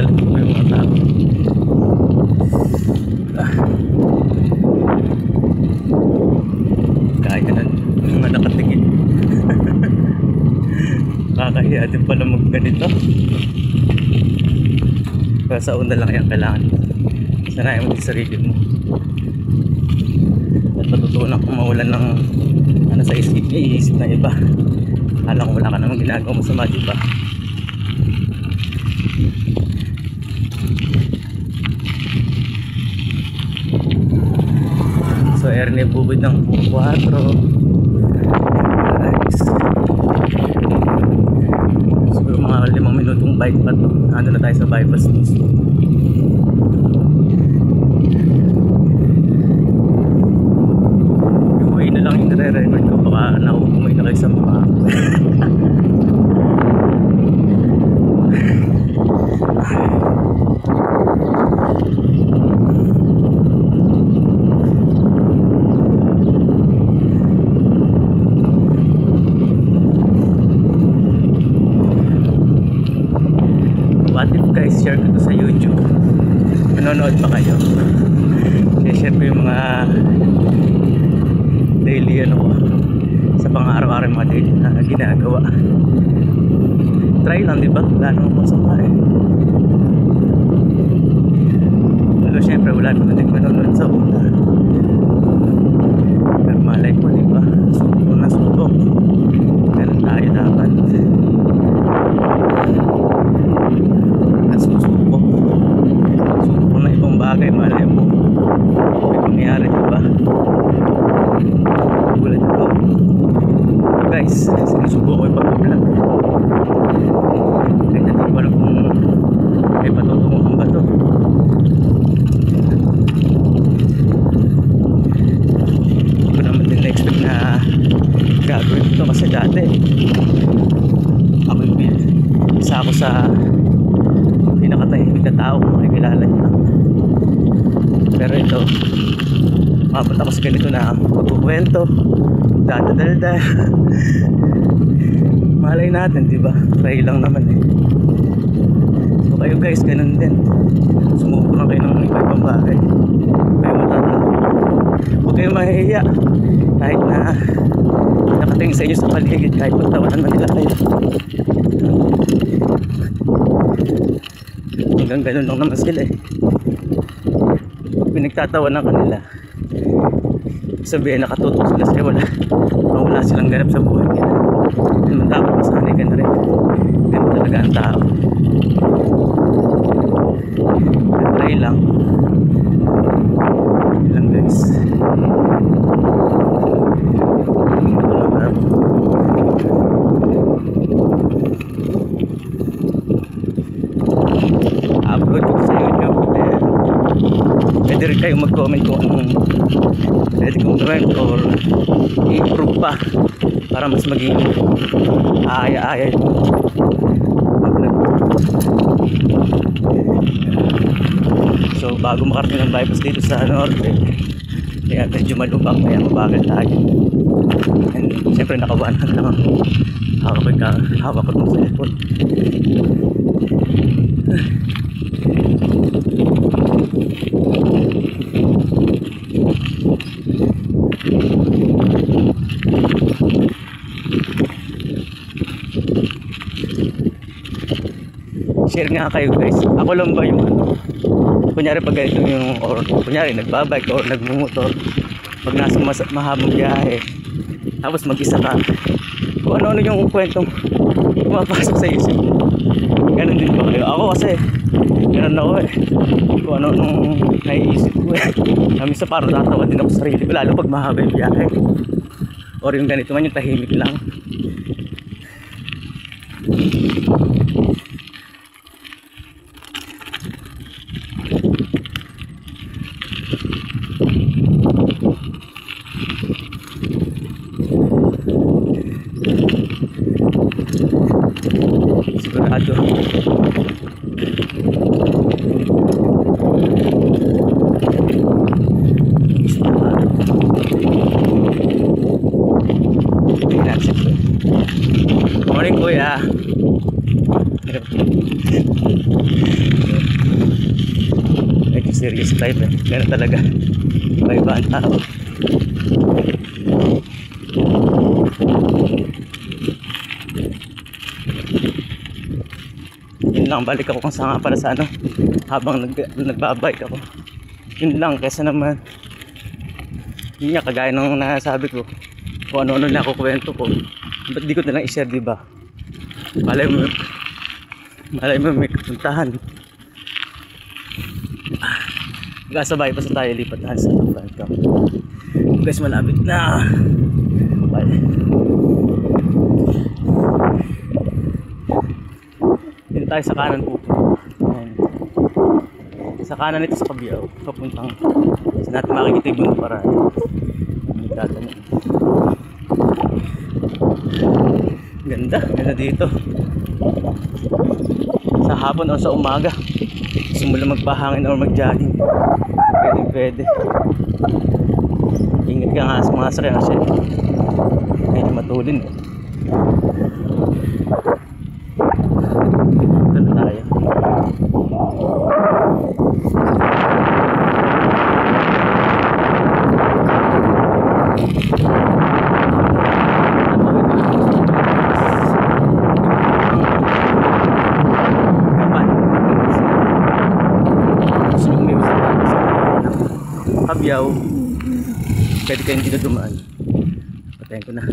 Takbo yung mga tao. Kaya na mga nakatingin. Kakahiya din pala magganito. Kaya sa una lang yung kailangan sanayin mo sa sarili mo at matutunan kung mawalan ng ano sa isip na iba. Alam ko wala ka namang ginagawa masama, diba? So Erne bubod ng 4. Siguro mga 5 minutong bike pa to. Ando na tayo sa bypass mismo. Yung way na lang yung nare-record ko. Baka nakukumay na kayo sa mga what if guys, share ko to sa YouTube. Manonood pa kayo. Share ko yung mga daily ano ko sa pang-araw-araw mga daily na ginagawa. Try lang, diba? Wala naman masama eh. Pero syempre wala naman din manonood sa una. Pero malay ko, diba? Subok na subok. Ganun tayo dapat. Susuko na ibang bagay, malay mo may mangyari, diba? Tulad ito guys, sinusubo ko yung pag-vlog kahit natin ko alam kung may patutunguhan ba to. Hindi ko naman din na-expect na gagawin ito kasi dati ako yung isa ako sa pinakatahimik na tao kung makikilala nyo. Pero ito, mapunta ko sa ganito na magkukwento, dadadalda. Malay natin, diba? Try lang naman eh. So kayo guys, ganun din. Sumuko lang kayo ng ibang bagay. Kayo matatawa. Huwag kayong mahihiya. Kahit na nakatingin sa inyo sa paligid, kahit pagtawanan man nila kayo. Hanggang ganun lang naman sila eh. Pag pinagtatawa ng kanila, sabihin nakatutok sila sa'yo, wala silang ganap sa buhay nila. Naman dapat masanay ka na rin. Ganun talaga ang tao. Try lang. Yun lang guys. Upload ko sa YouTube. Pwede rin kayo mag-comment kung anong pwede kong gawin or i-improve pa para mas maging aaya-aaya yung mag-vlog. So bago makarating ng bypass dito sa norte, kaya medyo malubak, kaya mabagal tayo. And siyempre nakawanan lang ako. Hawak ko itong cellphone. Share nga kayo guys. Ako lang ba yung ano? Kunyari pag ganito yung, or kunyari nagbabike or nagmumotor, pag nasa mahabang biyahe, tapos mag-isa ka, kung ano-ano yung kwentong pumapasok sa isip mo. Ganun din ba kayo? Ako kasi ganun ako eh. Kung ano-anong naiisip ko eh. Minsan parang tatawa din ako sa sarili ko, lalo pag mahaba yung biyahe or yung ganito man, yung tahimik lang. Sigurado morning kuya. serious type eh. Ganun talaga. Iba-iba ang tao. Yun lang, balik ako kung saan nga para sa ano, habang nagbabike ako. Yun lang, kesa naman yun nga, kagaya ng nasabi ko, kung ano-ano na ako kwento ko, ba't di ko na lang i-share, diba? Malay mo may kapuntahan. Magkasabay pa sa tayo lipatan sa Franco. Guys, malapit na. Bye. Dito tayo sa kanan po. Sa kanan ito sa Cabiao, papuntang sa natin makikita yung para ganda dito sa hapon o sa umaga simula magpahangin o mag-jogging, pwede. Ingat ka nga sa mga sakyan kasi medyo matulin eh. Ito na tayo. Cabiao, pwede kayong dito dumaan. Patayin ko na.